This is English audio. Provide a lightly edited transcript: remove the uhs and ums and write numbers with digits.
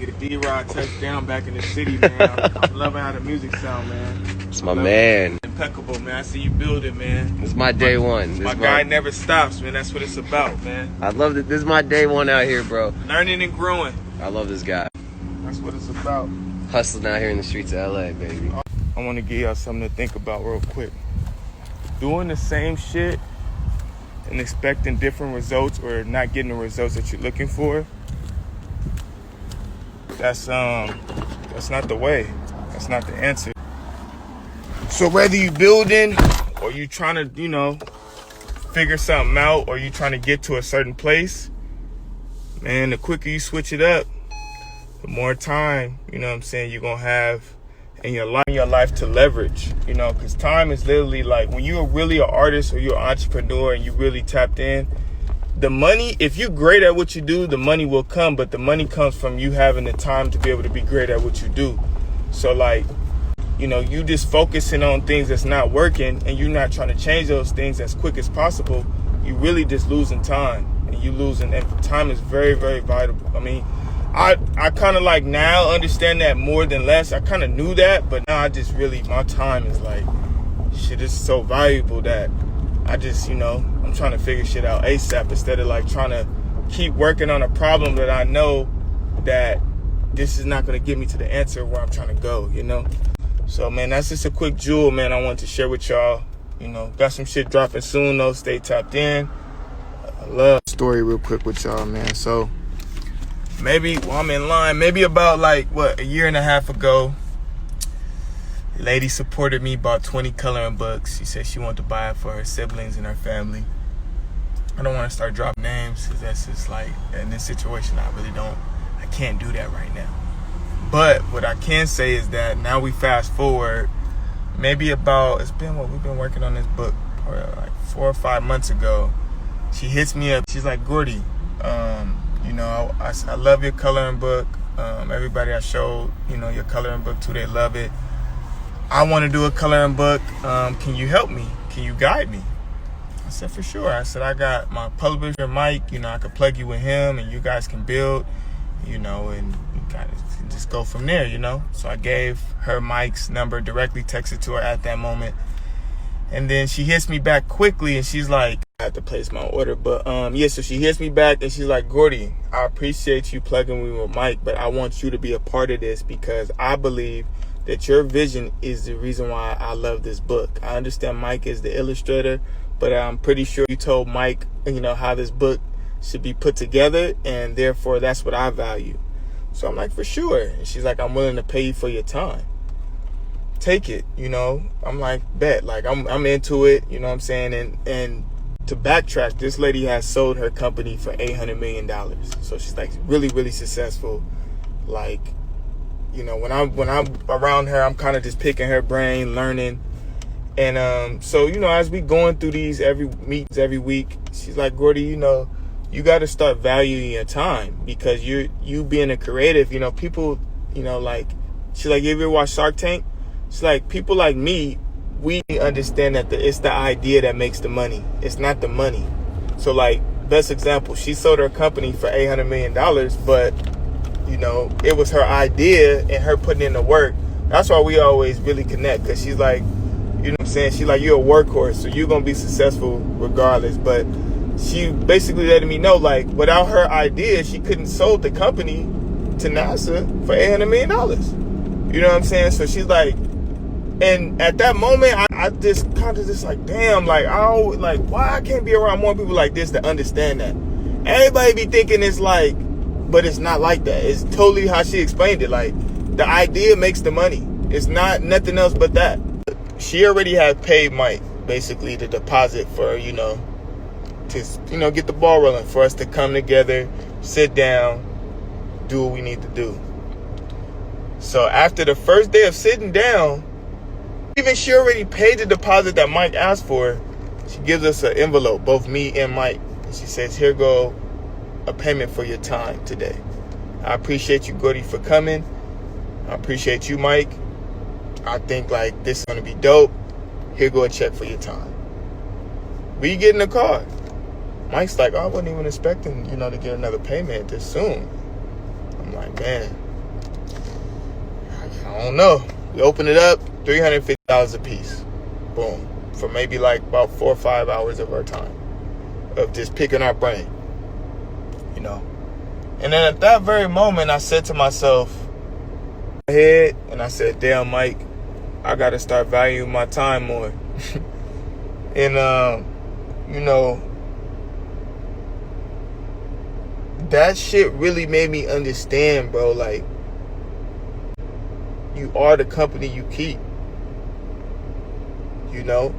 Get a D-Rod touchdown back in the city, man. I'm loving how the music sound, man. It's my man. Impeccable, man. I see you building, man. It's my day one. My guy never stops, man. That's what it's about, man. I love it. This is my day one out here, bro. Learning and growing. I love this guy. That's what it's about. Hustling out here in the streets of LA, baby. I want to give y'all something to think about real quick. Doing the same shit and expecting different results or not getting the results that you're looking for, that's not the way. That's not the answer. So whether you building or you trying to, figure something out, or you trying to get to a certain place, man, the quicker you switch it up, the more time, you're gonna have in your life to leverage, because time is literally like when you're really an artist or you're an entrepreneur and you really tapped in, the money, if you're great at what you do, the money will come, but the money comes from you having the time to be able to be great at what you do. So you just focusing on things that's not working and you're not trying to change those things as quick as possible, you really just losing time, and time is very, very vital. I mean, I kind of like now understand that more than less. I kind of knew that, but now I just really, my time is like, shit is so valuable that I just, I'm trying to figure shit out ASAP instead of like trying to keep working on a problem that I know that this is not going to get me to the answer where I'm trying to go, So, man, that's just a quick jewel, man, I wanted to share with y'all. Got some shit dropping soon, though. Stay tapped in. I love the story real quick with y'all, man. So, I'm in line. Maybe about, a year and a half ago, a lady supported me, bought 20 coloring books. She said she wanted to buy it for her siblings and her family. I don't want to start dropping names because that's just in this situation, I can't do that right now. But what I can say is that now we fast forward, maybe we've been working on this book probably 4 or 5 months ago. She hits me up. She's like, Gordy, I love your coloring book. Everybody I showed, your coloring book to, they love it. I want to do a coloring book. Can you help me? Can you guide me? I said, for sure. I said, I got my publisher, Mike. I could plug you with him and you guys can build, and you kind of just go from there, So I gave her Mike's number, directly texted to her at that moment. And then she hits me back quickly and she's like, I have to place my order. But so she hits me back and she's like, Gordy, I appreciate you plugging me with Mike, but I want you to be a part of this because I believe that your vision is the reason why I love this book. I understand Mike is the illustrator, but I'm pretty sure you told Mike, how this book should be put together, and therefore that's what I value. So I'm like, for sure. And she's like, I'm willing to pay you for your time. Take it, I'm like, bet. I'm into it, you know what I'm saying? And to backtrack, this lady has sold her company for $800 million. So she's really, really successful. When I'm around her, I'm kind of just picking her brain, learning. And so, as we going through these meetings every week, she's like, Gordy, you got to start valuing your time because you being a creative, people, she's like, you ever watch Shark Tank? She's like, people like me, we understand that it's the idea that makes the money. It's not the money. So best example, she sold her company for $800 million, but it was her idea and her putting in the work. That's why we always really connect, because she's like, you know what I'm saying? She's like, you're a workhorse, so you're going to be successful regardless. But she basically letting me know, without her idea, she couldn't sold the company to NASA for $800 million. You know what I'm saying? So she's like, and at that moment, I just kind of just damn, why I can't be around more people like this to understand that. Everybody be thinking it's but it's not like that. It's totally how she explained it. The idea makes the money. It's not nothing else but that. She already had paid Mike basically the deposit for, to, get the ball rolling, for us to come together, sit down, do what we need to do. So after the first day of sitting down, even she already paid the deposit that Mike asked for, she gives us an envelope, both me and Mike. And she says, here go a payment for your time today. I appreciate you, Gordy, for coming. I appreciate you, Mike. I think this is going to be dope. Here go a check for your time. We get in the car. Mike's like, oh, I wasn't even expecting, to get another payment this soon. I'm like, man, I don't know. We open it up, $350 a piece. Boom. For maybe like about 4 or 5 hours of our time of just picking our brain, you know. And then at that very moment, I said to myself, head, and I said, damn, Mike, I got to start valuing my time more. And, you know, that shit really made me understand, bro, like, you are the company you keep, you know?